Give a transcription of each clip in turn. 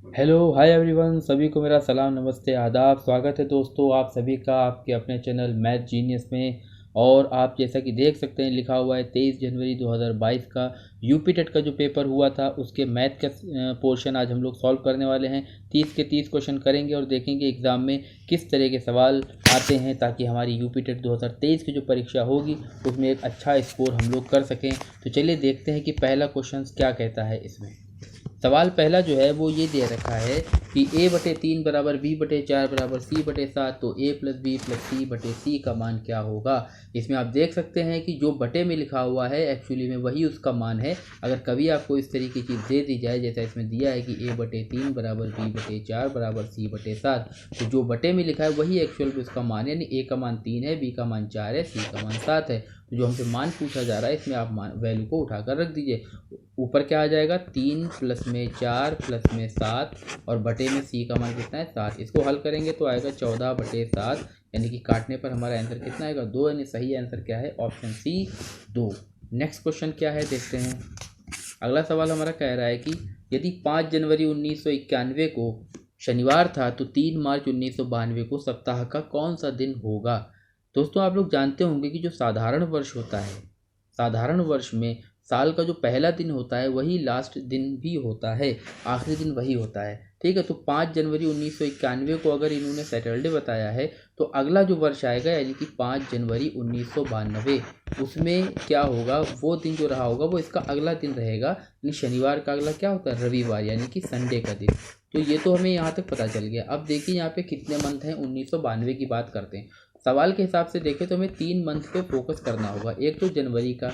Hello hi everyone, सभी को मेरा सलाम नमस्ते आदाब। स्वागत है दोस्तों आप सभी का आपके अपने चैनल मैथ जीनियस में। और आप जैसा कि देख सकते हैं लिखा हुआ है 23 जनवरी 2022 का यूपी टेट का जो पेपर हुआ था उसके मैथ का पोर्शन आज हम लोग सॉल्व करने वाले हैं। 30 के 30 क्वेश्चन करेंगे और देखेंगे एग्ज़ाम में किस तरह के सवाल आते हैं ताकि हमारी यूपी टेट 2023 की जो परीक्षा होगी उसमें एक अच्छा स्कोर हम लोग कर सकें। तो चलिए देखते हैं कि पहला क्वेश्चन क्या कहता है। इसमें सवाल पहला जो है वो ये दे रखा है कि a/3 बराबर b/4 बराबर c/7, तो a plus B plus c/c का मान क्या होगा। इसमें आप देख सकते हैं कि जो बटे में लिखा हुआ है एक्चुअली में वही उसका मान है। अगर कभी आपको इस तरीके की चीज़ दे दी जाए जैसा इसमें दिया है कि a/3 बराबर b/4 बराबर c/7, तो जो बटे में लिखा है वही एक्चुअल में उसका मान है। यानी a का मान 3 है, b का मान 4 है, c का मान 7 है। तो जो हमसे मान पूछा जा रहा है इसमें आप मान वैल्यू को उठाकर रख दीजिए। ऊपर क्या आ जाएगा 3 प्लस में 4 प्लस में 7 और बटे में c का मान कितना है 7। इसको हल करेंगे तो आएगा 14/7, यानी कि काटने पर हमारा आंसर कितना आएगा 2। यानी सही आंसर क्या है ऑप्शन सी 2। नेक्स्ट क्वेश्चन क्या है देखते हैं। अगला सवाल हमारा कह रहा है कि यदि 5 जनवरी 1991 को शनिवार था तो 3 मार्च 1992 को सप्ताह का कौन सा दिन होगा। दोस्तों आप लोग जानते होंगे कि जो साधारण वर्ष होता है, साधारण वर्ष में साल का जो पहला दिन होता है वही लास्ट दिन भी होता है, आखिरी दिन वही होता है। ठीक है, तो 5 जनवरी 1991 को अगर इन्होंने सैटरडे बताया है तो अगला जो वर्ष आएगा यानी कि 5 जनवरी 1992 उसमें क्या होगा, वो दिन जो रहा होगा वो इसका अगला दिन रहेगा। यानी शनिवार का अगला क्या होता है रविवार, यानी कि संडे का दिन। तो ये तो हमें यहाँ तक पता चल गया। अब देखिए यहाँ पे कितने मंथ हैं, 1992 की बात करते हैं। सवाल के हिसाब से देखें तो हमें 3 मंथ पे फोकस करना होगा। एक तो जनवरी का,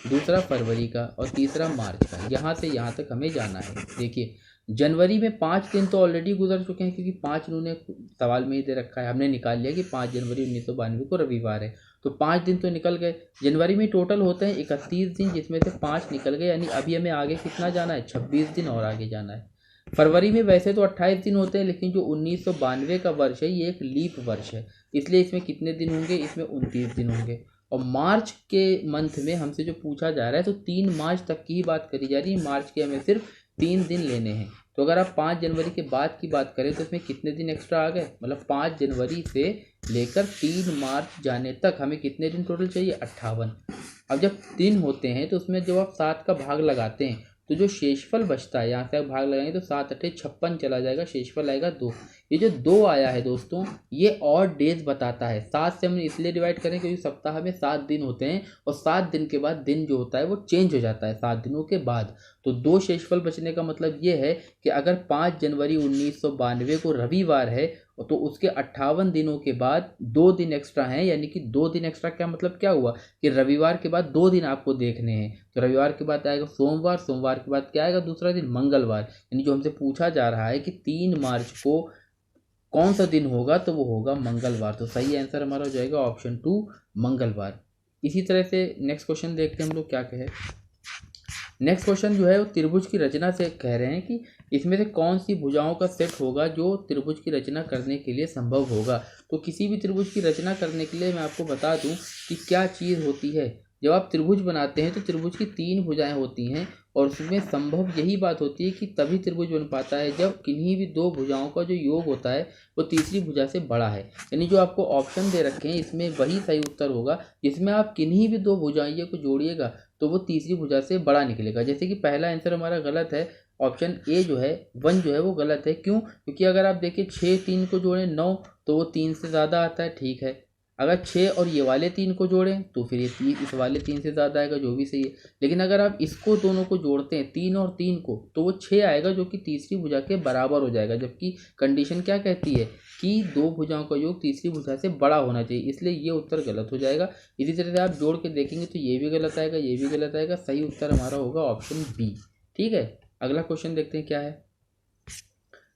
दूसरा फरवरी का और तीसरा मार्च का। यहाँ से यहाँ तक हमें जाना है। देखिए जनवरी में 5 दिन तो ऑलरेडी गुजर चुके हैं क्योंकि 5 इन्होंने सवाल में ही दे रखा है। हमने निकाल लिया कि 5 जनवरी 1992 को रविवार है, तो 5 दिन तो निकल गए। जनवरी में टोटल होते हैं 31 दिन, जिसमें से 5 निकल गए। यानी अभी हमें आगे कितना जाना है 26 दिन और आगे जाना है। फरवरी में वैसे तो 28 दिन होते हैं, लेकिन जो 1992 का वर्ष है ये एक लीप वर्ष है, इसलिए इसमें कितने दिन होंगे, इसमें 29 दिन होंगे। और मार्च के मंथ में हमसे जो पूछा जा रहा है तो 3 मार्च तक की ही बात करी जा रही है। मार्च के हमें सिर्फ 3 दिन लेने हैं। तो अगर आप 5 जनवरी के बाद की बात करें तो इसमें कितने दिन एक्स्ट्रा आ गए, मतलब 5 जनवरी से लेकर 3 मार्च जाने तक हमें कितने दिन टोटल चाहिए 58। अब जब दिन होते हैं तो उसमें जब आप 7 का भाग लगाते हैं तो जो शेषफल बचता है, यहाँ से आप भाग लगाएंगे तो 7 अट्ठे 56 चला जाएगा, शेषफल आएगा 2। ये जो 2 आया है दोस्तों ये और डेज बताता है। 7 से हमने इसलिए डिवाइड करें क्योंकि सप्ताह में 7 दिन होते हैं और 7 दिन के बाद दिन जो होता है वो चेंज हो जाता है 7 दिनों के बाद। तो 2 शेषफल बचने का मतलब ये है कि अगर 5 जनवरी 1992 को रविवार है तो उसके 58 दिनों के बाद 2 दिन एक्स्ट्रा हैं। यानी कि 2 दिन एक्स्ट्रा क्या मतलब क्या हुआ कि रविवार के बाद 2 दिन आपको देखने हैं। तो रविवार के बाद आएगा सोमवार, सोमवार के बाद क्या आएगा दूसरा दिन मंगलवार। यानी जो हमसे पूछा जा रहा है कि 3 मार्च को कौन सा दिन होगा तो वो होगा मंगलवार। तो सही आंसर हमारा हो जाएगा ऑप्शन 2 मंगलवार। इसी तरह से नेक्स्ट क्वेश्चन देखते हैं हम लोग क्या कहे। नेक्स्ट क्वेश्चन जो है वो त्रिभुज की रचना से कह रहे हैं कि इसमें से कौन सी भुजाओं का सेट होगा जो त्रिभुज की रचना करने के लिए संभव होगा। तो किसी भी त्रिभुज की रचना करने के लिए मैं आपको बता दूं कि क्या चीज़ होती है। जब आप त्रिभुज बनाते हैं तो त्रिभुज की 3 भुजाएं होती हैं और उसमें संभव यही बात होती है कि तभी त्रिभुज बन पाता है जब किन्हीं भी 2 भुजाओं का जो योग होता है वो तीसरी भुजा से बड़ा है। यानी जो आपको ऑप्शन दे रखे हैं इसमें वही सही उत्तर होगा जिसमें आप किन्हीं भी 2 भुजाइयों को जोड़िएगा तो वो तीसरी भुजा से बड़ा निकलेगा। जैसे कि पहला आंसर हमारा गलत है, ऑप्शन ए जो है 1 जो है वो गलत है। क्यों? क्योंकि अगर आप देखिए 6 3 को जोड़ें 9 तो वो 3 से ज़्यादा आता है, ठीक है। अगर 6 और ये वाले 3 को जोड़ें तो फिर ये 3 इस वाले 3 से ज़्यादा आएगा, जो भी सही है। लेकिन अगर आप इसको दोनों को जोड़ते हैं 3 और 3 को तो वो 6 आएगा जो कि तीसरी भुजा के बराबर हो जाएगा। जबकि कंडीशन क्या कहती है कि 2 भुजाओं का योग तीसरी भुजा से बड़ा होना चाहिए, इसलिए ये उत्तर गलत हो जाएगा। इसी तरह से आप जोड़ के देखेंगे तो ये भी गलत आएगा, ये भी गलत आएगा। सही उत्तर हमारा होगा ऑप्शन बी। ठीक है, अगला क्वेश्चन देखते हैं क्या है।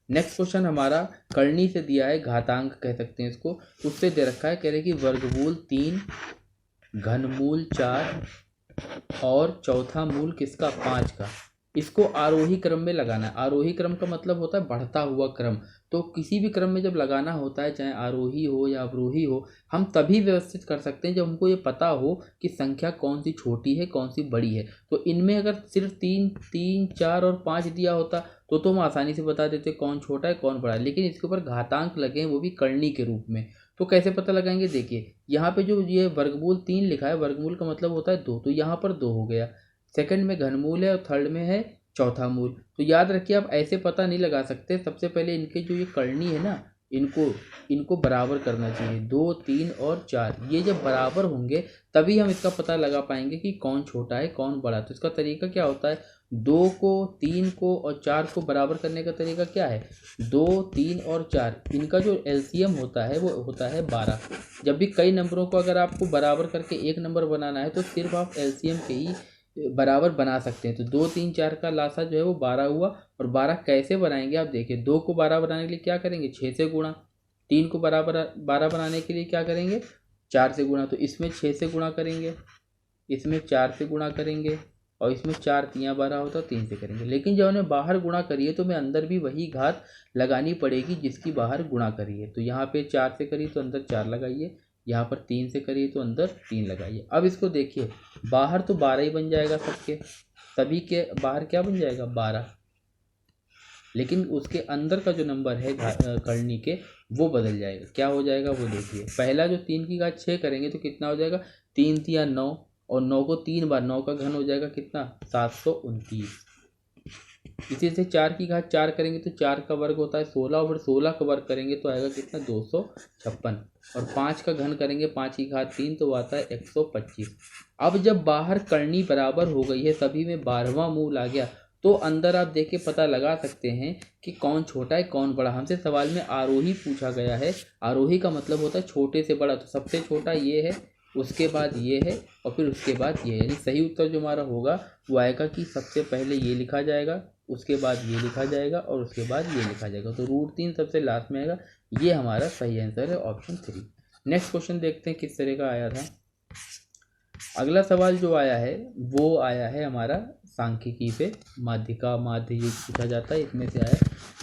नेक्स्ट क्वेश्चन हमारा करनी से दिया है, घातांक कह सकते हैं इसको, उससे दे रखा है। कह रहे कि वर्गमूल 3 घनमूल 4 और चौथा मूल किसका 5 का। इसको आरोही क्रम में लगाना है। आरोही क्रम का मतलब होता है बढ़ता हुआ क्रम। तो किसी भी क्रम में जब लगाना होता है, चाहे आरोही हो या अवरोही हो, हम तभी व्यवस्थित कर सकते हैं जब हमको ये पता हो कि संख्या कौन सी छोटी है कौन सी बड़ी है। तो इनमें अगर सिर्फ 3, 3, 4 और 5 दिया होता तो हम आसानी से बता देते कौन छोटा है कौन बड़ा है, लेकिन इसके ऊपर घातांक लगे हैं, वो भी करनी के रूप में। तो कैसे पता लगाएंगे, देखिए यहाँ पे जो ये वर्गमूल 3 लिखा है, वर्गमूल का मतलब होता है 2, तो यहाँ पर 2 हो गया। सेकंड में घनमूल है और थर्ड में है चौथा मूल। तो याद रखिए आप ऐसे पता नहीं लगा सकते, सबसे पहले इनके जो ये करनी है ना, इनको बराबर करना चाहिए। 2, 3 और 4 ये जब बराबर होंगे तभी हम इसका पता लगा पाएंगे कि कौन छोटा है कौन बड़ा। तो इसका तरीका क्या होता है, 2 को, 3 को और 4 को बराबर करने का तरीका क्या है, 2, 3 और 4 इनका जो एलसीएम होता है वो होता है 12। जब भी कई नंबरों को अगर आपको बराबर करके एक नंबर बनाना है तो सिर्फ आप एलसीएम के ही बराबर बना सकते हैं। तो 2, 3, 4 का लासा जो है वो 12 हुआ। और 12 कैसे बनाएंगे आप देखिए, 2 को 12 बनाने के लिए क्या करेंगे, 6 से गुणा। 3 को बराबर 12 बनाने के लिए क्या करेंगे, 4 से गुणा। तो इसमें 6 से गुणा करेंगे, इसमें 4 से गुणा करेंगे, और इसमें 4 तियाँ 12 होता है 3 से करेंगे। लेकिन जब उन्हें बाहर गुणा करिए तो मैं अंदर भी वही घात लगानी पड़ेगी जिसकी बाहर गुणा करिए। तो यहाँ पे 4 से करिए तो अंदर 4 लगाइए, यहाँ पर 3 से करिए तो अंदर 3 लगाइए। अब इसको देखिए, बाहर तो 12 ही बन जाएगा, सभी के बाहर क्या बन जाएगा 12, लेकिन उसके अंदर का जो नंबर है करनी के वो बदल जाएगा। क्या हो जाएगा वो देखिए, पहला जो 3 की घात 6 करेंगे तो कितना हो जाएगा, 3 तिया 9, और 9 को 3 बार, 9 का घन हो जाएगा कितना, 729। इसी से 4 की घात 4 करेंगे तो 4 का वर्ग होता है 16, और 16 का वर्ग करेंगे तो आएगा कितना, 256। और 5 का घन करेंगे 5 की घात 3 तो आता है 125। अब जब बाहर करनी बराबर हो गई है, सभी में 12वां मूल आ गया, तो अंदर आप देख के पता लगा सकते हैं कि कौन छोटा है कौन बड़ा। हमसे सवाल में आरोही पूछा गया है, आरोही का मतलब होता है छोटे से बड़ा। तो सबसे छोटा ये है, उसके बाद ये है, और फिर उसके बाद ये है। यानी सही उत्तर जो हमारा होगा वो आएगा कि सबसे पहले ये लिखा जाएगा, उसके बाद ये लिखा जाएगा, और उसके बाद ये लिखा जाएगा। तो √3 सबसे लास्ट में आएगा। ये हमारा सही आंसर है, ऑप्शन 3। नेक्स्ट क्वेश्चन देखते हैं किस तरह का आया था। अगला सवाल जो आया है वो आया है हमारा सांख्यिकी पे, माध्यिका माध्य युग पूछा जाता है, इसमें से आया।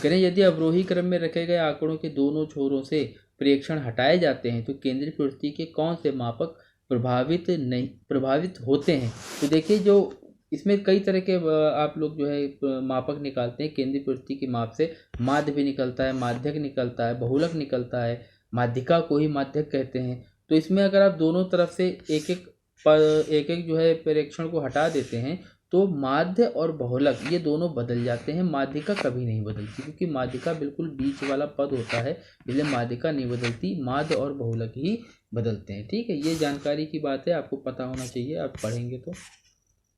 कह रहे हैं यदि अवरोही क्रम में रखे गए आंकड़ों के दोनों छोरों से प्रेक्षण हटाए जाते हैं तो केंद्रीय प्रवृत्ति के कौन से मापक प्रभावित होते हैं। तो देखिए, जो इसमें कई तरह के आप लोग जो है मापक निकालते हैं केंद्रीय प्रवृत्ति के माप से। माध्य भी निकलता है, माध्यक निकलता है, बहुलक निकलता है, माध्यिका को ही माध्यक कहते हैं। तो इसमें अगर आप दोनों तरफ से एक एक जो है प्रेक्षण को हटा देते हैं तो माध्य और बहुलक ये दोनों बदल जाते हैं। माध्यिका कभी नहीं बदलती, क्योंकि माध्यिका बिल्कुल बीच वाला पद होता है, इसलिए माध्यिका नहीं बदलती, माध्य और बहुलक ही बदलते हैं। ठीक है, ये जानकारी की बात है, आपको पता होना चाहिए, आप पढ़ेंगे तो।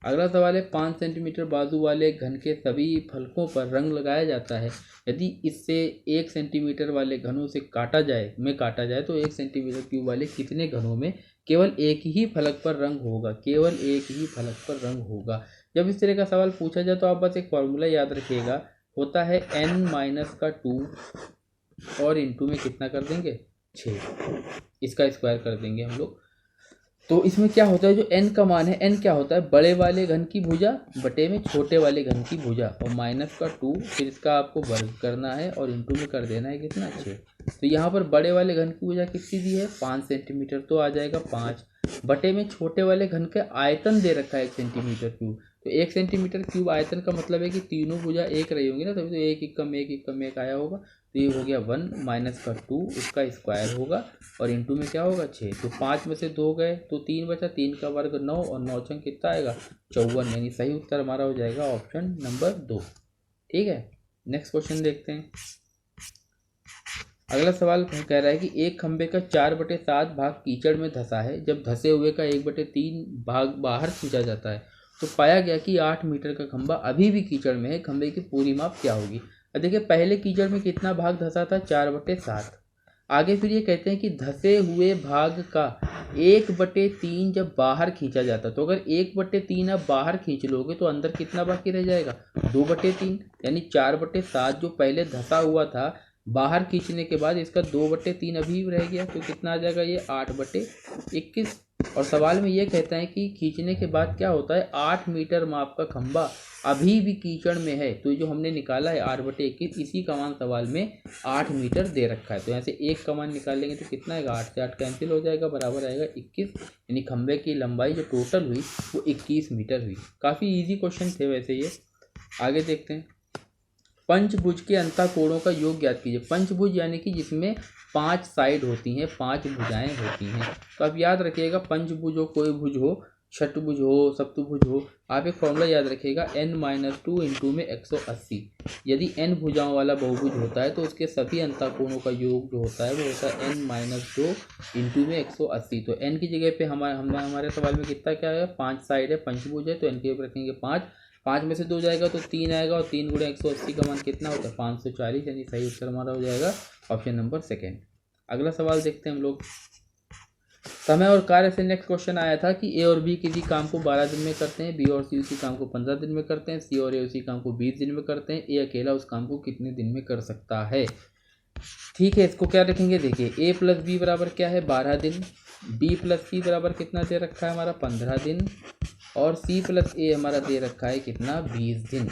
अगला सवाल है, 5 सेंटीमीटर बाजू वाले घन के सभी फलकों पर रंग लगाया जाता है। यदि इससे 1 सेंटीमीटर वाले घनों से काटा जाए तो 1 सेंटीमीटर क्यूब वाले कितने घनों में केवल एक ही फलक पर रंग होगा, केवल एक ही फलक पर रंग होगा। जब इस तरह का सवाल पूछा जाए तो आप बस एक फॉर्मूला याद रखिएगा, होता है n-2 और इंटू में कितना कर देंगे 6, इसका स्क्वायर कर देंगे हम लोग। तो इसमें क्या होता है, जो n का मान है, n क्या होता है, बड़े वाले घन की भुजा बटे में छोटे वाले घन की भुजा, और -2, फिर इसका आपको वर्ग करना है और इंटू में कर देना है कितना 6। तो यहाँ पर बड़े वाले घन की भुजा कितनी दी है 5 सेंटीमीटर, तो आ जाएगा 5 बटे में छोटे वाले घन का आयतन दे रखा है 1 सेंटीमीटर क्यूब। तो 1 सेंटीमीटर क्यूब आयतन का मतलब है कि तीनों भुजा एक रही होंगी ना, तभी तो 1 कम 1 आया होगा। तो ये हो गया 1 - 2, उसका स्क्वायर होगा और इंटू में क्या होगा 6। तो 5 में से 2 गए तो 3 बचा, 3 का वर्ग 9 और 9 छंग कितना आएगा 54, यानी सही उत्तर हमारा हो जाएगा ऑप्शन नंबर 2। ठीक है, नेक्स्ट क्वेश्चन देखते हैं। अगला सवाल कह रहा है कि एक खंबे का 4/7 भाग कीचड़ में धंसा है। जब धंसे हुए का 1/3 भाग बाहर खींचा जाता है तो पाया गया कि 8 मीटर का खंबा अभी भी कीचड़ में है। खंबे की पूरी माप क्या होगी। अब देखिए, पहले कीचड़ में कितना भाग धंसा था 4/7। आगे फिर ये कहते हैं कि धंसे हुए भाग का 1/3 जब बाहर खींचा जाता, तो अगर 1/3 आप बाहर खींच लोगे तो अंदर कितना बाकी रह जाएगा 2/3, यानी 4/7 जो पहले धंसा हुआ था बाहर खींचने के बाद इसका 2/3 अभी रह गया, तो कितना आ जाएगा ये 8/21। और सवाल में ये कहता है कि खींचने के बाद क्या होता है, 8 मीटर माप का खंभा अभी भी कीचड़ में है। तो जो हमने निकाला है 8/21, इसी का मान सवाल में 8 मीटर दे रखा है। तो यहाँ से एक का मान निकालेंगे तो कितना आएगा, 8 से 8 कैंसिल हो जाएगा, बराबर आएगा 21। यानी खंभे की लंबाई जो टोटल हुई वो 21 मीटर हुई। काफ़ी ईजी क्वेश्चन थे वैसे ये। आगे देखते हैं, पंचभुज के अंतःकोणों का योग ज्ञात कीजिए। पंचभुज यानी कि जिसमें 5 साइड होती हैं, 5 भुजाएं होती हैं। तो आप याद रखिएगा, पंचभुज हो, कोई भुज हो, षटभुज हो, सप्तभुज हो, आप एक फॉर्मूला याद रखिएगा, n-2 इंटू में 180। यदि n भुजाओं वाला बहुभुज होता है तो उसके सभी अंतःकोणों का योग जो होता है वो होता है n-2 इंटू में 180। तो n की जगह पे हमारे सवाल में कितना क्या है, 5 साइड है, पंचभुज है, तो n के ऊपर रखेंगे 5। 5 में से 2 जाएगा तो 3 आएगा, और 3 गुणे 180 का मान कितना होता है, 540। यानी सही उत्तर हमारा हो जाएगा ऑप्शन नंबर सेकेंड। अगला सवाल देखते हैं हम लोग। समय और कार्य से नेक्स्ट क्वेश्चन आया था कि ए और बी किसी काम को 12 दिन में करते हैं, बी और सी उसी काम को 15 दिन में करते हैं, सी और ए उसी काम को 20 दिन में करते हैं, ए अकेला उस काम को कितने दिन में कर सकता है। ठीक है, इसको क्या रखेंगे, देखिए ए प्लस बी बराबर क्या है, 12 दिन, बी प्लस सी बराबर कितना दे रखा है हमारा, 15 दिन, और सी प्लस ए हमारा दे रखा है कितना, 20 दिन।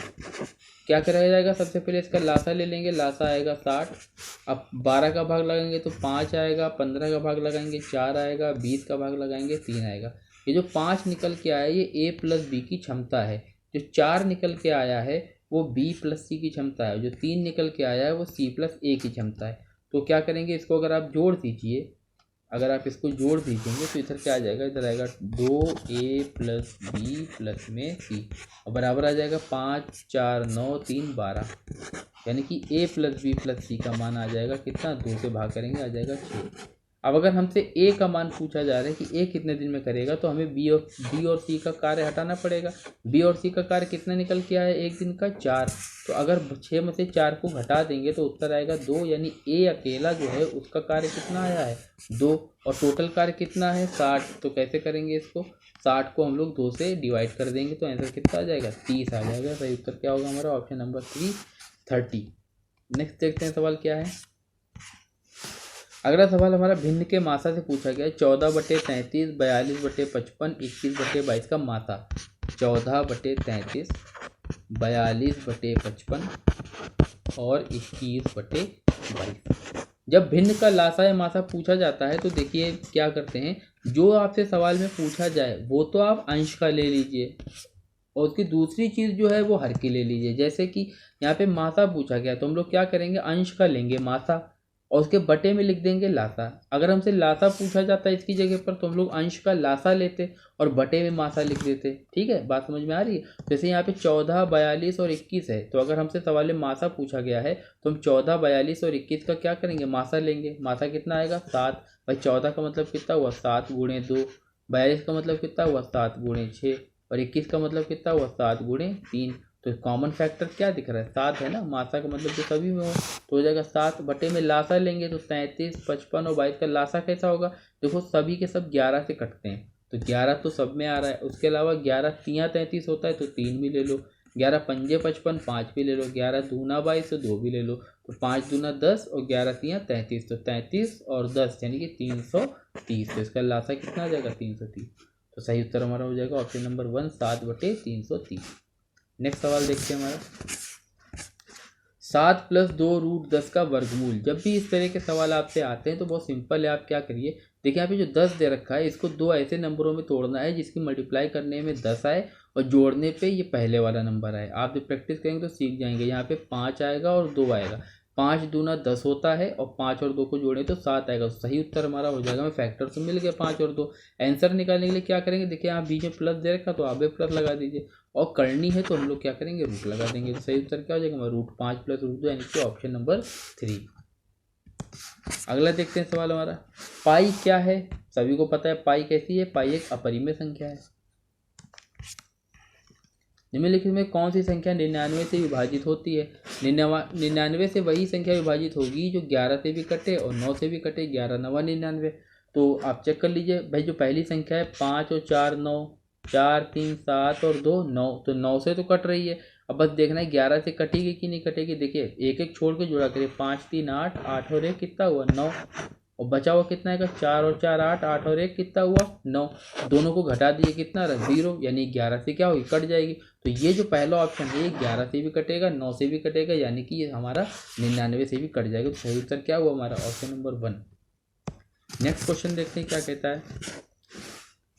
क्या कराया जाएगा, सबसे पहले इसका लासा ले लेंगे, लासा आएगा 60। अब 12 का भाग लगाएंगे तो 5 आएगा, 15 का भाग लगाएंगे 4 आएगा, 20 का भाग लगाएंगे 3 आएगा। ये जो 5 निकल के आया ये ए प्लस बी की क्षमता है, जो 4 निकल के आया है वो बी प्लस सी की क्षमता है, जो 3 निकल के आया है वो सी प्लस ए की क्षमता है। तो क्या करेंगे, इसको अगर आप जोड़ दीजिए, अगर आप इसको जोड़ दीजिएंगे तो इधर क्या आ जाएगा, इधर आएगा 2a प्लस बी प्लस में सी, और बराबर आ जाएगा 5 4 9 3 12। यानी कि a प्लस बी प्लस सी का मान आ जाएगा कितना, 2 से भाग करेंगे आ जाएगा 6। अब अगर हमसे a का मान पूछा जा रहा है कि a कितने दिन में करेगा, तो हमें b और c का कार्य हटाना पड़ेगा। b और c का कार्य कितना निकल के आया है, एक दिन का 4। तो अगर 6 में से 4 को घटा देंगे तो उत्तर आएगा 2। यानी a अकेला जो है उसका कार्य कितना आया है, 2, और टोटल कार्य कितना है, 60। तो कैसे करेंगे इसको, 60 को हम लोग 2 से डिवाइड कर देंगे तो आंसर कितना आ जाएगा, 30 आ जाएगा। सही उत्तर क्या होगा हमारा, ऑप्शन नंबर 3, 30। नेक्स्ट देखते हैं सवाल क्या है। अगला सवाल हमारा भिन्न के मासा से पूछा गया है। 14/33, 42/55, 21/22 का मासा। 14/33, 42/55 और 21/22। जब भिन्न का लासा या मासा पूछा जाता है तो देखिए क्या करते हैं, जो आपसे सवाल में पूछा जाए वो तो आप अंश का ले लीजिए, और उसकी दूसरी चीज़ जो है वो हर की ले लीजिए। जैसे कि यहाँ पे मासा पूछा गया तो हम लोग क्या करेंगे, अंश का लेंगे मासा, और उसके बटे में लिख देंगे लासा। अगर हमसे लासा पूछा जाता है इसकी जगह पर तो हम लोग अंश का लासा लेते और बटे में मासा लिख देते। ठीक है, बात समझ में आ रही है। जैसे यहाँ पे 14, 42 और 21 है, तो अगर हमसे सवाल में मासा पूछा गया है तो हम 14, 42 और 21 का क्या करेंगे, मासा लेंगे। मासा कितना आएगा, 7। भाई 14 का मतलब कितना हुआ, 7 गुणे 2। 42 का मतलब कितना हुआ, 7 गुणे 6। और 21 का मतलब कितना हुआ, 7 गुणे 3। तो कॉमन फैक्टर क्या दिख रहा है, 7 है ना। मासा का मतलब जो सभी में हो तो हो जाएगा 7। बटे में लासा लेंगे तो 33, 55 और 22 का लासा कैसा होगा, देखो सभी के सब 11 से कटते हैं, तो 11 तो सब में आ रहा है। उसके अलावा 11 तियाँ 33 होता है तो 3 भी ले लो, 11 पंजे 55, 5 भी ले लो, 11 दूना 22 तो 2 भी ले लो, तो 5 दूना 10 और 11 तियाँ 33, तो 33 और 10 यानी कि 330। तो इसका लासा कितना आ जाएगा, 330। तो सही उत्तर हमारा हो जाएगा ऑप्शन नंबर 1, 7/330। नेक्स्ट सवाल देखते हैं हमारा, 7 + 2√10 का वर्गमूल। जब भी इस तरह के सवाल आपसे आते हैं तो बहुत सिंपल है, आप क्या करिए, देखिए यहाँ पे जो 10 दे रखा है इसको 2 ऐसे नंबरों में तोड़ना है जिसकी मल्टीप्लाई करने में 10 आए और जोड़ने पे ये पहले वाला नंबर आए। आप जब प्रैक्टिस करेंगे तो सीख जाएंगे। यहाँ पे 5 आएगा और 2 आएगा, 5 दूना 10 होता है और 5 और 2 को जोड़ें तो 7 आएगा। सही उत्तर हमारा हो जाएगा, हमें फैक्टर तो मिल गया 5 और 2। आंसर निकालने के लिए क्या करेंगे, देखिए यहाँ बीच में प्लस दे रखा तो आप भी प्लस लगा दीजिए, और करनी है तो हम लोग क्या करेंगे, रूट लगा देंगे। तो सही उत्तर क्या हो जाएगा, √5 + √2 यानी कि ऑप्शन नंबर 3। अगला देखते हैं सवाल हमारा, पाई क्या है। सभी को पता है पाई कैसी है, पाई एक अपरिमेय संख्या है। निम्नलिखित में कौन सी संख्या 99 से विभाजित होती है। 99 से वही संख्या विभाजित होगी जो 11 से भी कटे और 9 से भी कटे, 11 9 99। तो आप चेक कर लीजिए भाई, जो पहली संख्या है 5 और 4 9, 4 3 7 और 2 9, तो 9 से तो कट रही है। अब बस देखना है 11 से कटेगी कि नहीं कटेगी। देखिए एक एक छोड़ के जोड़ा करिए, 5 3 8, 8 और 1 कितना हुआ, 9। और बचा हुआ कितना आएगा, 4 और 4 8, 8 और 1 कितना हुआ 9, दोनों को घटा दिए कितना रहा 0, यानी 11 से क्या होगी, कट जाएगी। तो ये जो पहला ऑप्शन है 11 से भी कटेगा, 9 से भी कटेगा, यानी कि ये हमारा 99 से भी कट जाएगा। तो सही उत्तर क्या हुआ हमारा, ऑप्शन नंबर 1। नेक्स्ट क्वेश्चन देखते हैं क्या कहता है।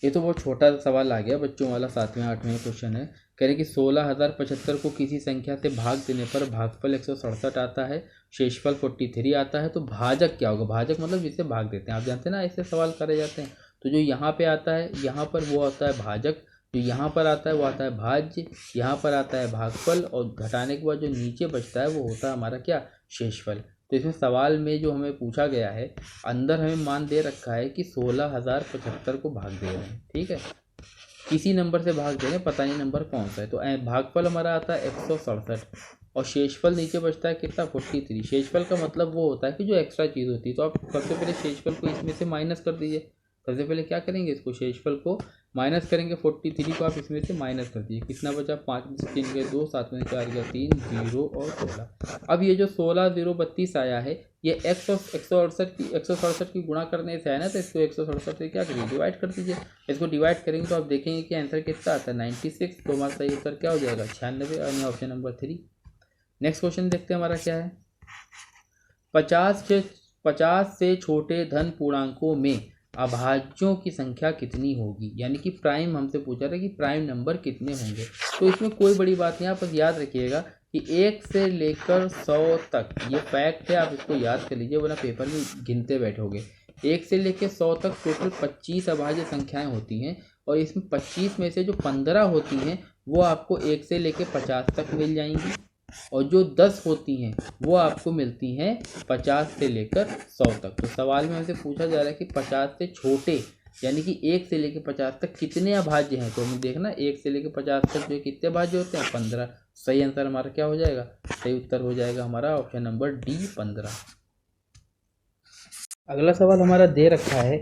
ये तो बहुत छोटा सा सवाल आ गया बच्चों वाला, 7वें 8वें क्वेश्चन है। कह रहे कि 16,075 को किसी संख्या से भाग देने पर भागफल 167 आता है, शेषफल 43 आता है, तो भाजक क्या होगा। भाजक मतलब जिससे भाग देते हैं, आप जानते हैं ना ऐसे सवाल करे जाते हैं। तो जो यहाँ पे आता है, यहाँ पर वो आता है भाजक, जो यहाँ पर आता है वो आता है भाज्य, यहाँ पर आता है भागफल, और घटाने के बाद जो नीचे बचता है वो होता है हमारा क्या, शेषफल। तो इसमें सवाल में जो हमें पूछा गया है, अंदर हमें मान दे रखा है कि 16,075 को भाग दे रहे हैं, ठीक है, किसी नंबर से भाग दे रहे हैं, पता नहीं नंबर कौन सा है। तो भागफल हमारा आता है 167, और शेषफल नीचे बचता है कितना 43। शेषफल का मतलब वो होता है कि जो एक्स्ट्रा चीज़ होती है। तो आप सबसे पहले शेषफल को इसमें से माइनस कर दीजिए। सबसे पहले क्या करेंगे, इसको शेषफल को माइनस करेंगे, 43 को आप इसमें से माइनस कर दीजिए, कितना बचा 5 में से 3 गए 2, 7 में से 4 गया 3, 0 और 16। अब ये जो 16,032 आया है, ये 168 की गुणा करने से आया ना, तो इसको 167 से क्या करिए, डिवाइड कर दीजिए। इसको डिवाइड करेंगे तो आप देखेंगे कि आंसर कितना आता है 96। तो हमारा सही उत्तर क्या हो जाएगा 96, यानी ऑप्शन नंबर 3। नेक्स्ट क्वेश्चन देखते हैं हमारा क्या है। 50 से छोटे धन पूर्णांकों में अभाज्यों की संख्या कितनी होगी, यानी कि प्राइम हमसे पूछा था कि प्राइम नंबर कितने होंगे। तो इसमें कोई बड़ी बात नहीं, आप बस याद रखिएगा कि 1 से लेकर 100 तक, ये फैक्ट है, आप इसको याद कर लीजिए वरना पेपर में गिनते बैठोगे। 1 से लेकर 100 तक टोटल 25 अभाज्य संख्याएं होती हैं, और इसमें 25 में से जो 15 होती हैं वो आपको 1 से लेकर 50 तक मिल जाएंगी, और जो 10 होती हैं वो आपको मिलती हैं 50 से लेकर 100 तक। तो सवाल में हमसे पूछा जा रहा है कि 50 से छोटे, यानी कि 1 से लेकर 50 तक कितने अभाज्य हैं। तो हमें देखना 1 से लेकर 50 तक जो कितने अभाज्य होते हैं, 15। सही आंसर हमारा क्या हो जाएगा, सही उत्तर हो जाएगा हमारा ऑप्शन नंबर डी 15। अगला सवाल हमारा दे रखा है,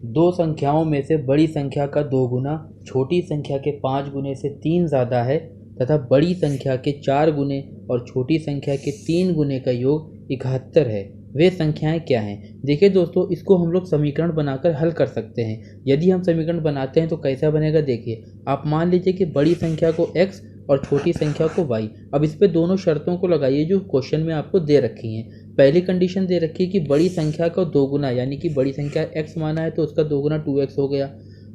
दो संख्याओं में से बड़ी संख्या का 2 गुना छोटी संख्या के 5 गुने से 3 ज़्यादा है, तथा बड़ी संख्या के 4 गुने और छोटी संख्या के 3 गुने का योग 71 है। वे संख्याएं क्या हैं। देखिए दोस्तों, इसको हम लोग समीकरण बनाकर हल कर सकते हैं। यदि हम समीकरण बनाते हैं तो कैसा बनेगा, देखिए आप मान लीजिए कि बड़ी संख्या को x और छोटी संख्या को y। अब इस पे दोनों शर्तों को लगाइए जो क्वेश्चन में आपको दे रखी हैं। पहली कंडीशन दे रखी है कि बड़ी संख्या का 2 गुना, यानी कि बड़ी संख्या x माना है तो उसका 2 गुना 2x हो गया।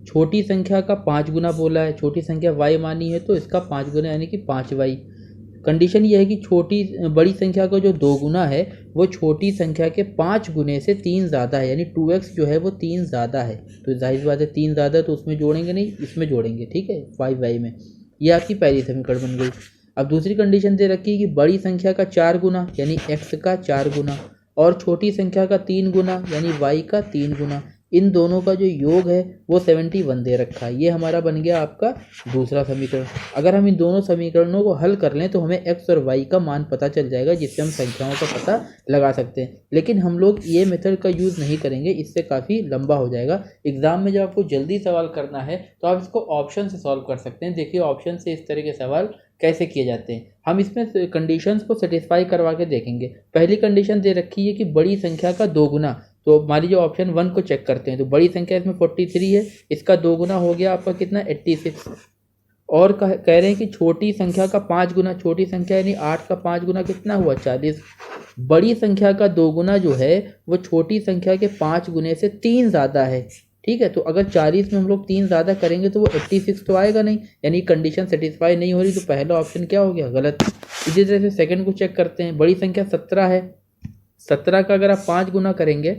छोटी संख्या का 5 गुना बोला है, छोटी संख्या y मानी है तो इसका 5 गुना यानी कि 5y। कंडीशन ये है कि बड़ी संख्या का जो 2 गुना है वो छोटी संख्या के 5 गुने से 3 ज़्यादा है, यानी 2x जो है वो 3 ज़्यादा है। तो जाहिर सी बात है 3 ज़्यादा है तो उसमें जोड़ेंगे नहीं, इसमें जोड़ेंगे, ठीक है, 5y में। ये आपकी पहली समीकरण बन गई। अब दूसरी कंडीशन दे रखी है कि बड़ी संख्या का 4 गुना यानी x का 4 गुना, और छोटी संख्या का 3 गुना यानी y का 3 गुना, इन दोनों का जो योग है वो 71 दे रखा है। ये हमारा बन गया आपका दूसरा समीकरण। अगर हम इन दोनों समीकरणों को हल कर लें तो हमें x और y का मान पता चल जाएगा, जिससे हम संख्याओं का पता लगा सकते हैं। लेकिन हम लोग ये मेथड का यूज़ नहीं करेंगे, इससे काफ़ी लंबा हो जाएगा। एग्जाम में जब आपको जल्दी सवाल करना है तो आप इसको ऑप्शन से सॉल्व कर सकते हैं। देखिए ऑप्शन से इस तरह के सवाल कैसे किए जाते हैं। हम इसमें कंडीशंस को सेटिस्फाई करवा के देखेंगे। पहली कंडीशन दे रखी है कि बड़ी संख्या का 2 गुना, तो मान लीजिए ऑप्शन 1 को चेक करते हैं तो बड़ी संख्या इसमें 43 है, इसका 2 गुना हो गया आपका कितना 86। और कह रहे हैं कि छोटी संख्या का 5 गुना, छोटी संख्या यानी 8 का 5 गुना कितना हुआ 40। बड़ी संख्या का 2 गुना जो है वो छोटी संख्या के 5 गुने से 3 ज़्यादा है, ठीक है। तो अगर 40 में हम लोग 3 ज़्यादा करेंगे तो वो 86 तो आएगा नहीं, यानी कंडीशन सेटिस्फाई नहीं हो रही, तो पहला ऑप्शन क्या हो गया, गलत। इसी तरह से सेकंड को चेक करते हैं। बड़ी संख्या 17 है, 17 का अगर आप 5 गुना करेंगे,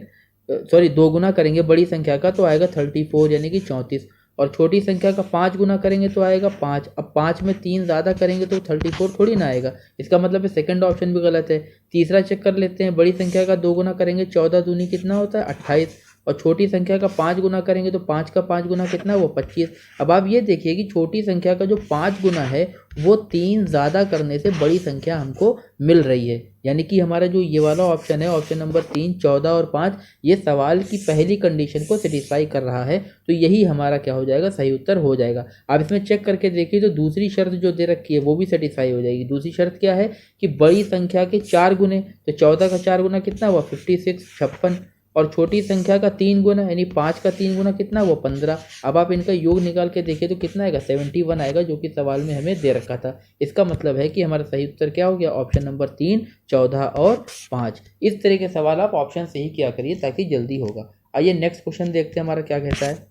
2 गुना करेंगे बड़ी संख्या का तो आएगा 34 यानी कि 34, और छोटी संख्या का 5 गुना करेंगे तो आएगा 5। अब 5 में 3 ज़्यादा करेंगे तो 34 थोड़ी ना आएगा, इसका मतलब है सेकंड ऑप्शन भी गलत है। तीसरा चेक कर लेते हैं। बड़ी संख्या का 2 गुना करेंगे 14 दूनी कितना होता है 28, और छोटी संख्या का 5 गुना करेंगे तो 5 का 5 गुना कितना वो 25। अब आप ये देखिए कि छोटी संख्या का जो 5 गुना है वो 3 ज़्यादा करने से बड़ी संख्या हमको मिल रही है, यानी कि हमारा जो ये वाला ऑप्शन है ऑप्शन नंबर 3, 14 और 5, ये सवाल की पहली कंडीशन को सेटिस्फाई कर रहा है। तो यही हमारा क्या हो जाएगा, सही उत्तर हो जाएगा। आप इसमें चेक करके देखिए तो दूसरी शर्त जो दे रखी है वो भी सेटिस्फाई हो जाएगी। दूसरी शर्त क्या है कि बड़ी संख्या के 4 गुने, तो 14 का 4 गुना कितना हुआ 56, 56, और छोटी संख्या का 3 गुना यानी 5 का 3 गुना कितना वो 15। अब आप इनका योग निकाल के देखिए तो कितना आएगा 71 आएगा, जो कि सवाल में हमें दे रखा था। इसका मतलब है कि हमारा सही उत्तर क्या हो गया, ऑप्शन नंबर 3, 14 और 5। इस तरह के सवाल आप ऑप्शन से ही किया करिए ताकि जल्दी होगा। आइए नेक्स्ट क्वेश्चन देखते हैं हमारा क्या कहता है।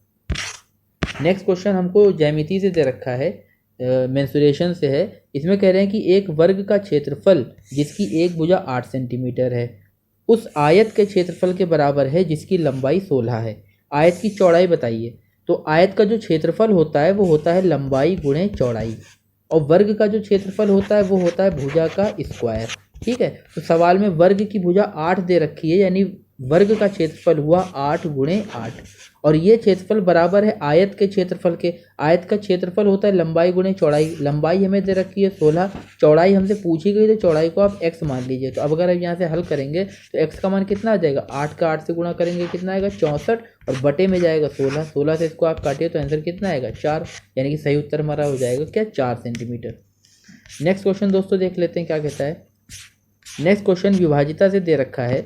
नेक्स्ट क्वेश्चन हमको ज्यामिति से दे रखा है, मेंसुरेशन से है। इसमें कह रहे हैं कि एक वर्ग का क्षेत्रफल जिसकी एक भुजा 8 सेंटीमीटर है उस आयत के क्षेत्रफल के बराबर है जिसकी लंबाई 16 है। आयत की चौड़ाई बताइए। तो आयत का जो क्षेत्रफल होता है वो होता है लंबाई गुणे चौड़ाई, और वर्ग का जो क्षेत्रफल होता है वो होता है भुजा का स्क्वायर। ठीक है, तो सवाल में वर्ग की भुजा 8 दे रखी है, यानी वर्ग का क्षेत्रफल हुआ 8 गुणे 8, और ये क्षेत्रफल बराबर है आयत के क्षेत्रफल के। आयत का क्षेत्रफल होता है लंबाई गुणे चौड़ाई। लंबाई हमें दे रखी है 16, चौड़ाई हमसे पूछी गई तो चौड़ाई को आप x मान लीजिए। तो अब अगर आप यहाँ से हल करेंगे तो x का मान कितना आ जाएगा, 8 का 8 से गुणा करेंगे कितना आएगा 64, और बटे में जाएगा 16। 16 से इसको आप काटिए तो आंसर कितना आएगा 4, यानी कि सही उत्तर हमारा हो जाएगा क्या 4 सेंटीमीटर। नेक्स्ट क्वेश्चन दोस्तों देख लेते हैं क्या कहता है। नेक्स्ट क्वेश्चन विभाजिता से दे रखा है।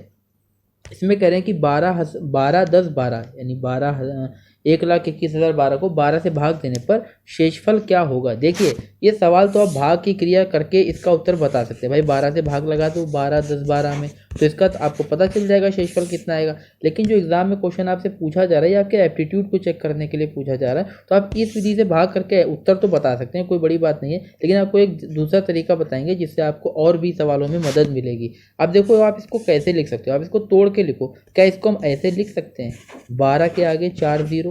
इसमें कह रहे हैं कि 12 10 12 यानी 1,21,012 को 12 से भाग देने पर शेषफल क्या होगा। देखिए ये सवाल तो आप भाग की क्रिया करके इसका उत्तर बता सकते हैं। भाई 12 से भाग लगा तो 12 10 12 में, तो इसका आपको पता चल जाएगा शेषफल कितना आएगा। लेकिन जो एग्जाम में क्वेश्चन आपसे पूछा जा रहा है या आपके एप्टीट्यूड को चेक करने के लिए पूछा जा रहा है, तो आप इस विधि से भाग करके उत्तर तो बता सकते हैं, कोई बड़ी बात नहीं है। लेकिन आपको एक दूसरा तरीका बताएंगे जिससे आपको और भी सवालों में मदद मिलेगी। अब देखो आप इसको कैसे लिख सकते हो, आप इसको तोड़ के लिखो। क्या इसको हम ऐसे लिख सकते हैं, 12 के आगे 4 0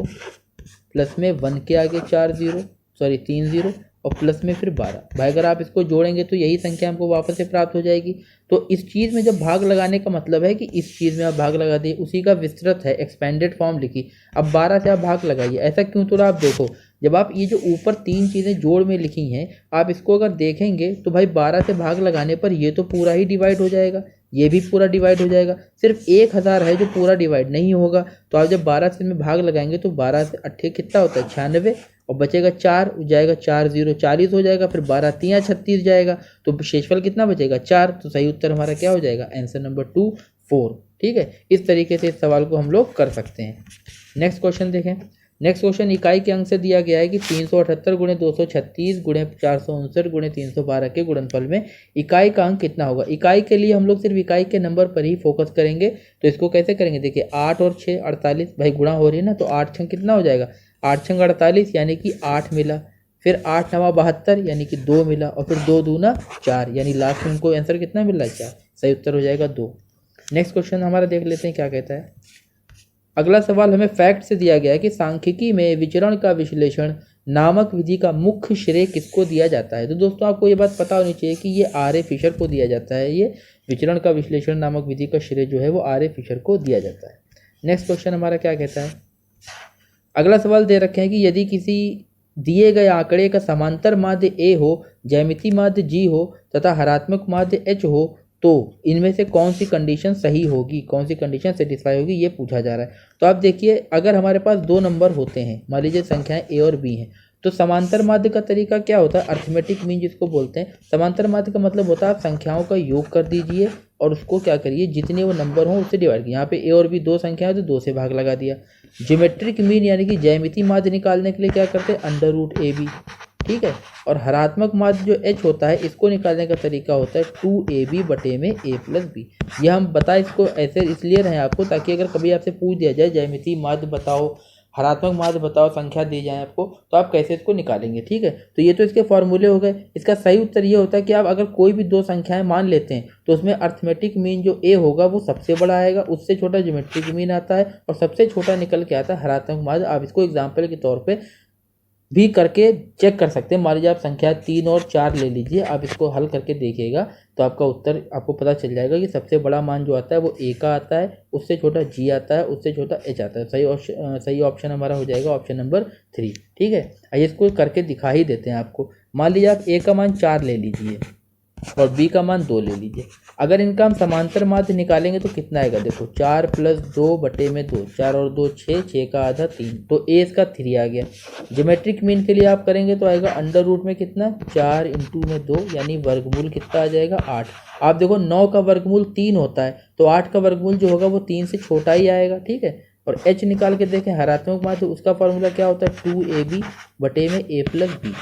प्लस में 1 के आगे 3 0 और प्लस में फिर 12। भाई अगर आप इसको जोड़ेंगे तो यही संख्या हमको वापस से प्राप्त हो जाएगी। तो इस चीज़ में जब भाग लगाने का मतलब है कि इस चीज़ में आप भाग लगा दिए, उसी का विस्तृत है, एक्सपेंडेड फॉर्म लिखी। अब 12 से आप भाग लगाइए। ऐसा क्यों, तो आप देखो जब आप ये जो ऊपर 3 चीज़ें जोड़ में लिखी हैं, आप इसको अगर देखेंगे तो भाई 12 से भाग लगाने पर ये तो पूरा ही डिवाइड हो जाएगा, ये भी पूरा डिवाइड हो जाएगा। सिर्फ 1000 है जो पूरा डिवाइड नहीं होगा। तो आप जब 12 से में भाग लगाएंगे तो 12 से 8 कितना होता है 96, और बचेगा 4, जाएगा 4 0 40 हो जाएगा, फिर 12 3 36 जाएगा, तो शेषफल कितना बचेगा 4। तो सही उत्तर हमारा क्या हो जाएगा, आंसर नंबर 2 4। ठीक है, इस तरीके से इस सवाल को हम लोग कर सकते हैं। नेक्स्ट क्वेश्चन देखें। नेक्स्ट क्वेश्चन इकाई के अंक से दिया गया है कि 378 गुणे 236 गुणे 459 गुणे 312 के गुणनफल में इकाई का अंक कितना होगा। इकाई के लिए हम लोग सिर्फ इकाई के नंबर पर ही फोकस करेंगे। तो इसको कैसे करेंगे, देखिए 8 और 6 48, भाई गुणा हो रही है ना, तो 8 छंग कितना हो जाएगा, 8 छंग 48 यानी कि 8 मिला, फिर 8 9 72 यानी कि 2 मिला, और फिर 2 दूना 4, यानी लास्ट में हमको आंसर कितना मिल रहा है 4। सही उत्तर हो जाएगा 2। नेक्स्ट क्वेश्चन हमारा देख लेते हैं क्या कहता है। अगला सवाल हमें फैक्ट से दिया गया है कि सांख्यिकी में विचरण का विश्लेषण नामक विधि का मुख्य श्रेय किसको दिया जाता है। तो दोस्तों आपको ये बात पता होनी चाहिए कि ये आर.ए. फिशर को दिया जाता है। ये विचरण का विश्लेषण नामक विधि का श्रेय जो है वो आर.ए. फिशर को दिया जाता है। नेक्स्ट क्वेश्चन हमारा क्या कहता है। अगला सवाल दे रखे हैं कि यदि किसी दिए गए आंकड़े का समांतर माध्य ए हो, ज्यामितीय माध्य जी हो तथा हरात्मक माध्य एच हो, तो इनमें से कौन सी कंडीशन सही होगी, कौन सी कंडीशन सेटिस्फाई होगी, ये पूछा जा रहा है। तो आप देखिए अगर हमारे पास 2 नंबर होते हैं, मान लीजिए संख्याएं ए और बी हैं, तो समांतर माध्य का तरीका क्या होता है, अर्थमेटिक मीन जिसको बोलते हैं। समांतर माध्य का मतलब होता है आप संख्याओं का योग कर दीजिए और उसको क्या करिए, जितने वो नंबर हों उससे डिवाइड कीजिए। यहाँ पे ए और बी 2 संख्या है तो 2 से भाग लगा दिया। ज्योमेट्रिक मीन यानी कि ज्यामितीय माध्य निकालने के लिए क्या करते हैं, अंडर रूट AB। ठीक है, और हरात्मक माध्य जो h होता है इसको निकालने का तरीका होता है 2AB बटे में a प्लस b। यह हम बताएं इसको ऐसे इसलिए रहे आपको, ताकि अगर कभी आपसे पूछ दिया जाए ज्यामितीय माध्य बताओ, हरात्मक माध्य बताओ, संख्या दी जाए आपको, तो आप कैसे इसको निकालेंगे। ठीक है, तो ये तो इसके फॉर्मूले हो गए। इसका सही उत्तर ये होता है कि आप अगर कोई भी 2 संख्याएं मान लेते हैं तो उसमें अर्थमेटिक मीन जो a होगा वो सबसे बड़ा आएगा, उससे छोटा ज्योमेट्रिक मीन आता है और सबसे छोटा निकल के आता है हरात्मक माध्य। आप इसको एग्जाम्पल के तौर पर भी करके चेक कर सकते हैं। मान लीजिए आप संख्या 3 और 4 ले लीजिए, आप इसको हल करके देखिएगा तो आपका उत्तर आपको पता चल जाएगा कि सबसे बड़ा मान जो आता है वो a का आता है, उससे छोटा g आता है, उससे छोटा h आता है। सही ऑप्शन हमारा हो जाएगा ऑप्शन नंबर 3। ठीक है, आइए इसको करके दिखा ही देते हैं आपको। मान लीजिए आप a का मान 4 ले लीजिए, और बी का मान 2 ले लीजिए। अगर इनका हम समांतर माध्य निकालेंगे तो कितना आएगा, देखो 4 + 2 बटे में 2, 4 और 2 6, 6 का आधा 3, तो ए इसका 3 आ गया। ज्योमेट्रिक मीन के लिए आप करेंगे तो आएगा अंडर रूट में कितना 4 × में 2, यानी वर्गमूल कितना आ जाएगा 8। आप देखो 9 का वर्गमूल 3 होता है, तो 8 का वर्गमूल जो होगा वो 3 से छोटा ही आएगा, ठीक है। और h निकाल के देखें हरात्मक माध्य, उसका फॉर्मूला क्या होता है 2ab बटे में a + b,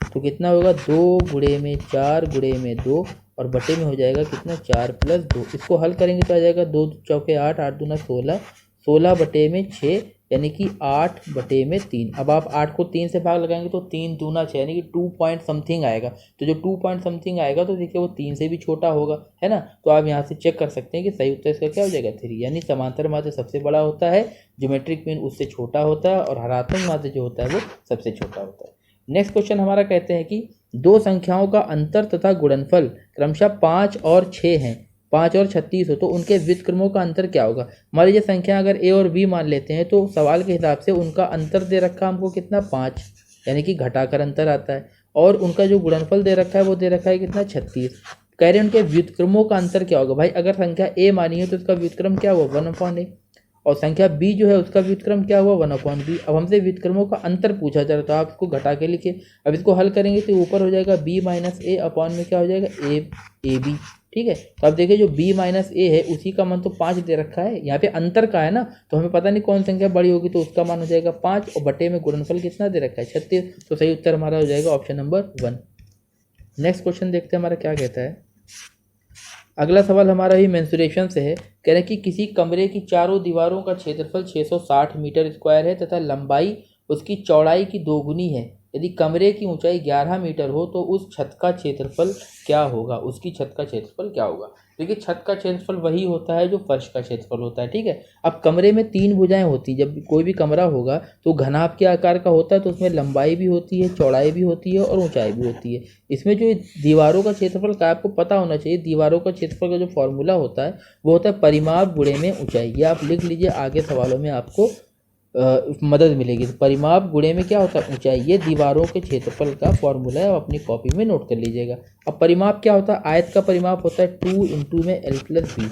तो कितना होगा 2 × 4 × 2 और बटे में हो जाएगा कितना 4 + 2। इसको हल करेंगे तो आ जाएगा 2 चौके 8, 8 दूना 16, 16 बटे में 6 यानी कि 8 बटे में 3। अब आप 8 को 3 से भाग लगाएंगे तो 3 दूना 6 यानी कि 2 पॉइंट समथिंग आएगा। तो जो 2 पॉइंट समथिंग आएगा तो देखिए वो 3 से भी छोटा होगा, है ना। तो आप यहाँ से चेक कर सकते हैं कि सही उत्तर इसका क्या हो जाएगा 3, यानी समांतर माध्य सबसे बड़ा होता है, ज्योमेट्रिक मीन उससे छोटा होता है और हरात्मक माध्य जो होता है वो सबसे छोटा होता है। नेक्स्ट क्वेश्चन हमारा कहते हैं कि दो संख्याओं का अंतर तथा गुणनफल क्रमशः 5 और 6 हैं, 5 और 36 हो, तो उनके व्युत्क्रमों का अंतर क्या होगा। मान लीजिए संख्या अगर ए और बी मान लेते हैं तो सवाल के हिसाब से उनका अंतर दे रखा हमको कितना 5, यानी कि घटाकर अंतर आता है, और उनका जो गुणनफल दे रखा है वो दे रखा है कितना 36। कह रहे हैं उनके व्युत्क्रमों का अंतर क्या होगा। भाई अगर संख्या ए मानी है तो उसका व्युत्क्रम क्या हुआ 1/a, और संख्या बी जो है उसका व्युत्क्रम क्या हुआ 1/b। अब हमसे व्युत्क्रमों का अंतर पूछा जा रहा है तो आप इसको घटा के लिखिए। अब इसको हल करेंगे तो ऊपर हो जाएगा b - a अपॉन में क्या हो जाएगा ab, ठीक है। तो अब देखिए जो b - a है उसी का मान तो 5 दे रखा है, यहाँ पे अंतर का है ना, तो हमें पता नहीं कौन संख्या बड़ी होगी, तो उसका मान हो जाएगा 5 और बटे में गुणनफल कितना दे रखा है 36। तो सही उत्तर हमारा हो जाएगा ऑप्शन नंबर 1। नेक्स्ट क्वेश्चन देखते हैं हमारा क्या कहता है। अगला सवाल हमारा ही मेंसुरेशन से है। कह रहे हैं कि किसी कमरे की चारों दीवारों का क्षेत्रफल 660 मीटर स्क्वायर है तथा लंबाई उसकी चौड़ाई की 2 गुनी है। यदि कमरे की ऊंचाई 11 मीटर हो तो उस छत का क्षेत्रफल क्या होगा, उसकी छत का क्षेत्रफल क्या होगा। देखिए छत का क्षेत्रफल वही होता है जो फर्श का क्षेत्रफल होता है, ठीक है। अब कमरे में 3 भुजाएं होती हैं, जब कोई भी कमरा होगा तो घनाभ के आकार का होता है, तो उसमें लंबाई भी होती है, चौड़ाई भी होती है और ऊंचाई भी होती है। इसमें जो दीवारों का क्षेत्रफल का आपको पता होना चाहिए, दीवारों का क्षेत्रफल का जो फॉर्मूला होता है वो होता है परिमाप गुणे में ऊंचाई। ये आप लिख लीजिए, आगे सवालों में आपको मदद मिलेगी। तो परिमाप गुणे में क्या होता है ऊंचाई, ये दीवारों के क्षेत्रफल का फॉर्मूला है, आप अपनी कॉपी में नोट कर लीजिएगा। अब परिमाप क्या होता है, आयत का परिमाप होता है 2 × में l + b।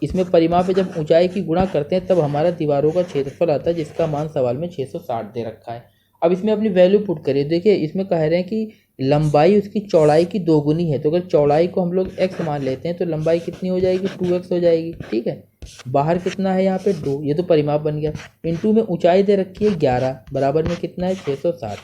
इसमें परिमाप में जब ऊंचाई की गुणा करते हैं तब हमारा दीवारों का क्षेत्रफल आता है, जिसका मान सवाल में 660 दे रखा है। अब इसमें अपनी वैल्यू पुट करिए। देखिए इसमें कह रहे हैं कि लंबाई उसकी चौड़ाई की 2 गुनी है, तो अगर चौड़ाई को हम लोग x मान लेते हैं तो लंबाई कितनी हो जाएगी 2x हो जाएगी, ठीक है। बाहर कितना है यहाँ पे 2, ये तो परिमाप बन गया। इनटू में ऊंचाई दे रखी है 11, बराबर में कितना है 660।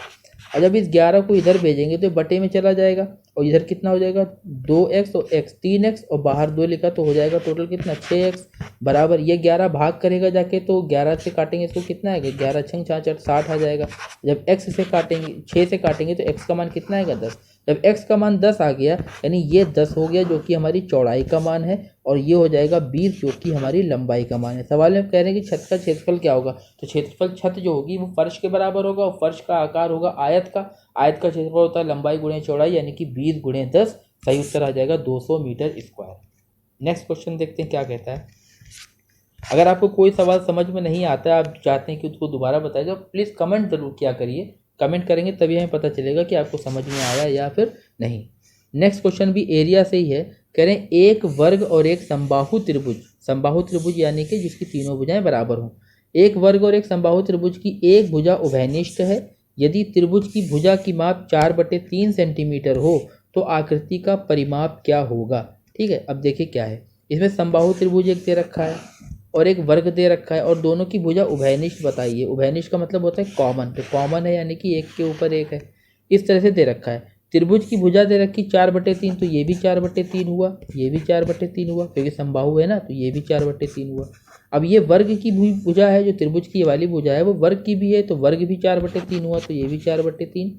और जब इस 11 को इधर भेजेंगे तो बटे में चला जाएगा, और इधर कितना हो जाएगा 2x और x 3x और बाहर 2 लिखा तो हो जाएगा टोटल कितना 6x, बराबर ये 11 भाग करेगा जाके तो 11 से काटेंगे इसको कितना आएगा 11 छंग 66 60 आ जाएगा। जब x से काटेंगे 6 से काटेंगे तो x का मान कितना आएगा 10। जब x का मान 10 आ गया यानी ये 10 हो गया जो कि हमारी चौड़ाई का मान है, और ये हो जाएगा 20 जो कि हमारी लंबाई का मान है। सवाल में कह रहे हैं कि छत का क्षेत्रफल क्या होगा, तो क्षेत्रफल छत जो होगी वो फर्श के बराबर होगा, और फर्श का आकार होगा आयत का। आयत का क्षेत्रफल होता है लंबाई गुणे चौड़ाई, यानी कि 20 × 10। सही उत्तर आ जाएगा 200 मीटर स्क्वायर। नेक्स्ट क्वेश्चन देखते हैं क्या कहता है। अगर आपको कोई सवाल समझ में नहीं आता है, आप चाहते हैं कि उसको दोबारा बताया जाए, प्लीज़ कमेंट जरूर किया करिए। कमेंट करेंगे तभी हमें पता चलेगा कि आपको समझ में आया या फिर नहीं। नेक्स्ट क्वेश्चन भी एरिया से ही है। कह रहे हैं एक वर्ग और एक समबाहु त्रिभुज यानी कि जिसकी तीनों भुजाएं बराबर हों। एक वर्ग और एक समबाहु त्रिभुज की एक भुजा उभयनिष्ठ है। यदि त्रिभुज की भुजा की माप 4/3 सेंटीमीटर हो तो आकृति का परिमाप क्या होगा, ठीक है। अब देखिए क्या है, इसमें समबाहु त्रिभुज एक दे रखा है और एक वर्ग दे रखा है, और दोनों की भुजा उभयनिष्ठ बताइए। उभयनिष्ठ का मतलब होता है कॉमन, तो कॉमन है यानी कि एक के ऊपर एक है, इस तरह से दे रखा है। त्रिभुज की भुजा दे रखी 4/3, तो ये भी 4/3 हुआ, ये भी 4/3 हुआ, क्योंकि समबाहु है ना, तो ये भी 4/3 हुआ। अब ये वर्ग की भुजा है, जो त्रिभुज की वाली भुजा है वो वर्ग की भी है, तो वर्ग भी 4/3 हुआ, तो ये भी 4/3,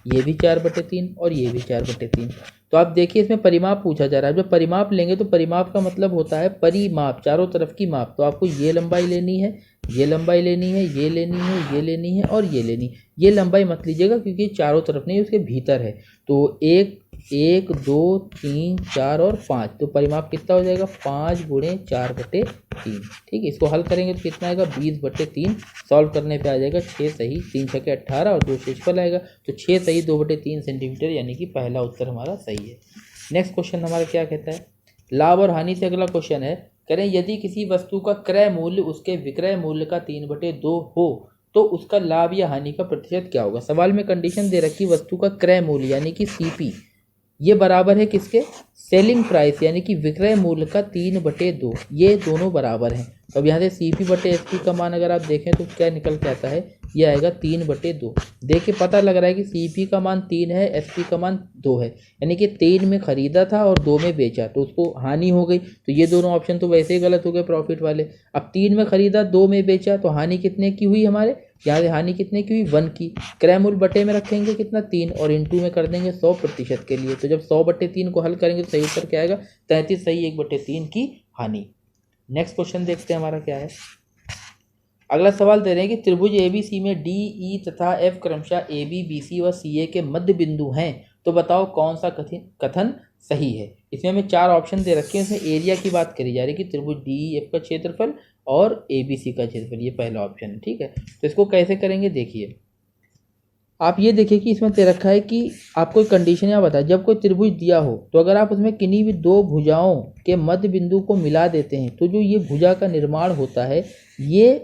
ये भी 4/3 और ये भी 4/3। तो आप देखिए इसमें परिमाप पूछा जा रहा है। जब परिमाप लेंगे तो परिमाप का मतलब होता है परिमाप, चारों तरफ की माप। तो आपको ये लंबाई लेनी है, ये लंबाई लेनी है, ये लेनी है, ये लेनी है और ये लेनी है। ये लंबाई मत लीजिएगा क्योंकि चारों तरफ नहीं, उसके भीतर है। तो एक 1 2 3 4 और 5, तो परिमाप कितना हो जाएगा 5 गुणे 4/3। ठीक है, इसको हल करेंगे तो कितना आएगा 20/3। सॉल्व करने पे आ जाएगा 6 सही 3 छके 18 और 2 शेषफल आएगा, तो 6 सही 2/3 सेंटीमीटर, यानी कि पहला उत्तर हमारा सही है। नेक्स्ट क्वेश्चन हमारा क्या कहता है, लाभ और हानि से अगला क्वेश्चन है, करें यदि किसी वस्तु का क्रय मूल्य उसके विक्रय मूल्य का 3/2 हो तो उसका लाभ या हानि का प्रतिशत क्या होगा। सवाल में कंडीशन दे रखी वस्तु का क्रय मूल्य यानी कि सीपी, ये बराबर है किसके, सेलिंग प्राइस यानी कि विक्रय मूल्य का 3/2, ये दोनों बराबर हैं। तो अब यहाँ से सीपी बटे एसपी का मान अगर आप देखें तो क्या निकल के आता है, ये आएगा 3/2। देखिए पता लग रहा है कि सीपी का मान 3 है, एसपी का मान 2 है, यानी कि 3 में खरीदा था और 2 में बेचा, तो उसको हानि हो गई। तो ये दोनों ऑप्शन तो वैसे ही गलत हो गए प्रॉफिट वाले। अब 3 में खरीदा 2 में बेचा, तो हानि कितने की हुई हमारे, यहाँ से हानि कितने की हुई 1 की। क्रय मूल्य बटे में रखेंगे कितना 3 और इंटू में कर देंगे 100% के लिए, तो जब 100/3 को हल करेंगे तो सही उत्तर क्या आएगा 33 सही 1/3 की हानि। नेक्स्ट क्वेश्चन देखते हैं हमारा क्या है। अगला सवाल दे रहे हैं कि त्रिभुज एबीसी में डी ई तथा एफ क्रमशः ए बी बी सी व सी ए के मध्य बिंदु हैं, तो बताओ कौन सा कथन सही है। इसमें हमें 4 ऑप्शन दे रखे हैं, इसमें एरिया की बात करी जा रही है कि त्रिभुज डी ई एफ का क्षेत्रफल और ए बी सी का क्षेत्रफल, ये पहला ऑप्शन है। ठीक है, तो इसको कैसे करेंगे देखिए, आप ये देखिए कि इसमें दे रखा है कि आपको कंडीशन यहाँ बताए, जब कोई त्रिभुज दिया हो तो अगर आप उसमें किन्हीं भी 2 भुजाओं के मध्य बिंदु को मिला देते हैं तो जो ये भुजा का निर्माण होता है, ये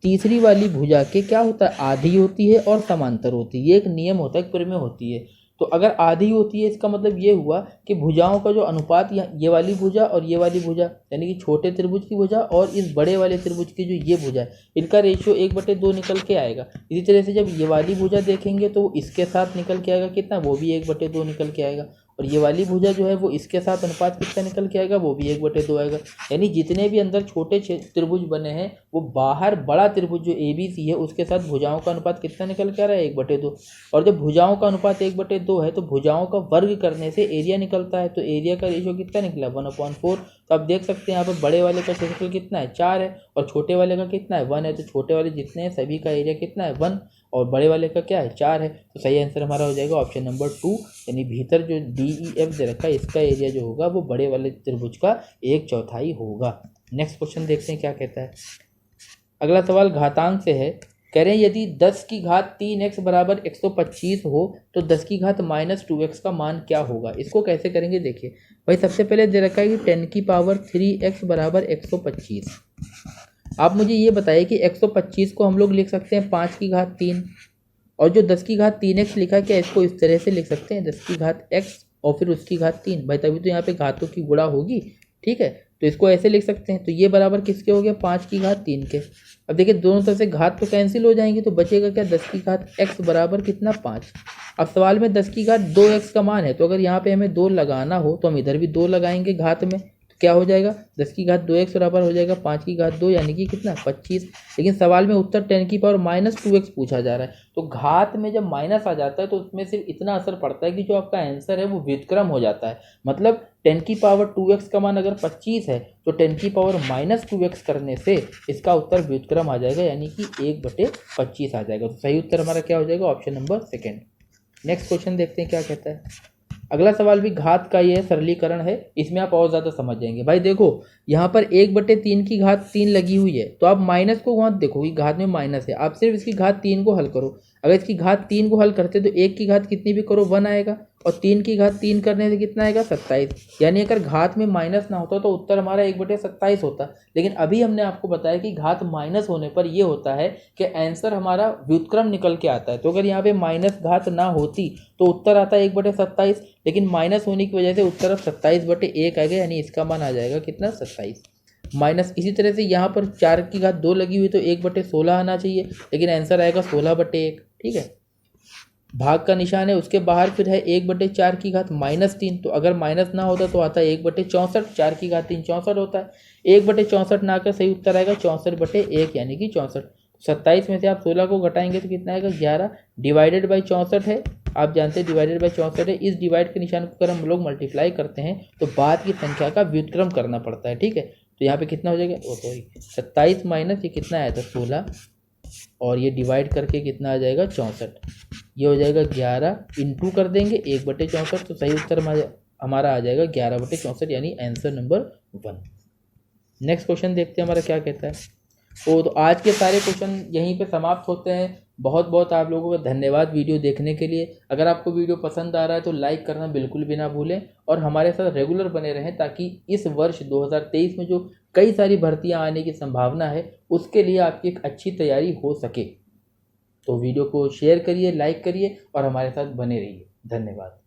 तीसरी वाली भुजा के क्या होता है, आधी होती है और समांतर होती है। ये एक नियम होता है, प्रमेय होती है। तो अगर आधी होती है इसका मतलब ये हुआ कि भुजाओं का जो अनुपात, ये वाली भुजा और ये वाली भुजा यानी कि छोटे त्रिभुज की भुजा और इस बड़े वाले त्रिभुज की जो ये भुजा है, इनका रेशियो 1/2 निकल के आएगा। इसी तरह से जब ये वाली भुजा देखेंगे तो इसके साथ निकल के आएगा कितना, वो भी 1/2 निकल के आएगा, और ये वाली भुजा जो है वो इसके साथ अनुपात कितना निकल के आएगा, वो भी 1/2 आएगा। यानी जितने भी अंदर छोटे त्रिभुज बने हैं वो बाहर बड़ा त्रिभुज जो ABC है उसके साथ भुजाओं का अनुपात कितना निकल के आ रहा है 1/2। और जब भुजाओं का अनुपात 1/2 है तो भुजाओं का वर्ग करने से एरिया निकलता है, तो एरिया का रेशियो कितना निकला 1/4। तो आप देख सकते हैं यहाँ पर बड़े वाले का क्षेत्रफल कितना है 4 है और छोटे वाले का कितना है 1 है, तो छोटे वाले जितने हैं सभी का एरिया कितना है 1 और बड़े वाले का क्या है 4 है। तो सही आंसर हमारा हो जाएगा ऑप्शन नंबर 2, यानी भीतर जो DEF दे रखा है इसका एरिया जो होगा वो बड़े वाले त्रिभुज का 1/4 होगा। नेक्स्ट क्वेश्चन देखते हैं क्या कहता है। अगला सवाल घातांक से है, कह रहे हैं यदि 10 की घात 3x बराबर 125 हो तो 10 की घात -2x का मान क्या होगा। इसको कैसे करेंगे देखिए, भाई सबसे पहले दे रखा है कि 10 की पावर 3x बराबर 125। आप मुझे ये बताइए कि 125 को हम लोग लिख सकते हैं 5 की घात 3, और जो 10 की घात 3x लिखा है क्या इसको इस तरह से लिख सकते हैं 10 की घात x और फिर उसकी घात 3, भाई तभी तो यहाँ पे घातों की गुणा होगी। ठीक है, तो इसको ऐसे लिख सकते हैं, तो ये बराबर किसके हो गया 5 की घात 3 के। अब देखिए दोनों तरफ से घात तो कैंसिल हो जाएंगे, तो बचेगा क्या 10 की घात x बराबर कितना 5। अब सवाल में 10 की घात 2x का मान है, तो अगर यहाँ पे हमें 2 लगाना हो तो हम इधर भी 2 लगाएंगे घात में, क्या हो जाएगा 10 की घात 2x बराबर हो जाएगा 5 की घात 2 यानी कि कितना 25। लेकिन सवाल में उत्तर 10 की पावर -2x पूछा जा रहा है, तो घात में जब माइनस आ जाता है तो उसमें सिर्फ इतना असर पड़ता है कि जो आपका आंसर है वो व्युत्क्रम हो जाता है। मतलब 10 की पावर 2x का मान अगर 25 है तो 10 की पावर -2x करने से इसका उत्तर व्युत्क्रम आ जाएगा, यानी कि 1/25 आ जाएगा। तो सही उत्तर हमारा क्या हो जाएगा ऑप्शन नंबर 2। नेक्स्ट क्वेश्चन देखते हैं क्या कहता है। अगला सवाल भी घात का ये सरलीकरण है, इसमें आप और ज़्यादा समझ जाएंगे। भाई देखो यहाँ पर 1/3 की घात 3 लगी हुई है, तो आप माइनस को वहाँ देखो कि घात में माइनस है, आप सिर्फ इसकी घात 3 को हल करो। अगर इसकी घात 3 को हल करते तो 1 की घात कितनी भी करो 1 आएगा, और 3 की घात 3 करने से कितना आएगा 27। यानी अगर घात में माइनस ना होता तो उत्तर हमारा 1/27 होता। लेकिन अभी हमने आपको बताया कि घात माइनस होने पर ये होता है कि आंसर हमारा व्युत्क्रम निकल के आता है। तो अगर यहाँ पे माइनस घात ना होती तो उत्तर आता है 1/27, लेकिन माइनस होने की वजह से उत्तर अब 27/1 आएगा, यानी इसका मान आ जाएगा कितना 27 माइनस। इसी तरह से यहाँ पर 4 की घात 2 लगी हुई तो 1/16 आना चाहिए, लेकिन आंसर आएगा 16/1। ठीक है, भाग का निशान है, उसके बाहर फिर है 1/4 की घात -3, तो अगर माइनस ना होता तो आता है 1/64, 4 की घात 3 64 होता है, 1/64 ना आकर सही उत्तर आएगा 64/1 यानी कि 64। 27 में से आप 16 को घटाएंगे तो कितना आएगा 11, डिवाइडेड बाई 64 है, आप जानते हैं डिवाइडेड बाई 64 है। इस डिवाइड के निशान को अगर हम लोग मल्टीप्लाई करते हैं तो बाद की संख्या का व्युत्क्रम करना पड़ता है। ठीक है, तो यहाँ पे कितना हो जाएगा 27 माइनस ये कितना आया था 16, और ये डिवाइड करके कितना आ जाएगा 64। ये हो जाएगा 11 इंटू कर देंगे 1/64, तो सही उत्तर हमारा आ जाएगा 11/64, यानी आंसर नंबर 1। नेक्स्ट क्वेश्चन देखते हैं हमारा क्या कहता है। तो आज के सारे क्वेश्चन यहीं पे समाप्त होते हैं। बहुत बहुत आप लोगों का धन्यवाद वीडियो देखने के लिए। अगर आपको वीडियो पसंद आ रहा है तो लाइक करना बिल्कुल भी ना भूलें और हमारे साथ रेगुलर बने रहें, ताकि इस वर्ष 2023 में जो कई सारी भर्तियां आने की संभावना है उसके लिए आपकी एक अच्छी तैयारी हो सके। तो वीडियो को शेयर करिए, लाइक करिए और हमारे साथ बने रहिए। धन्यवाद।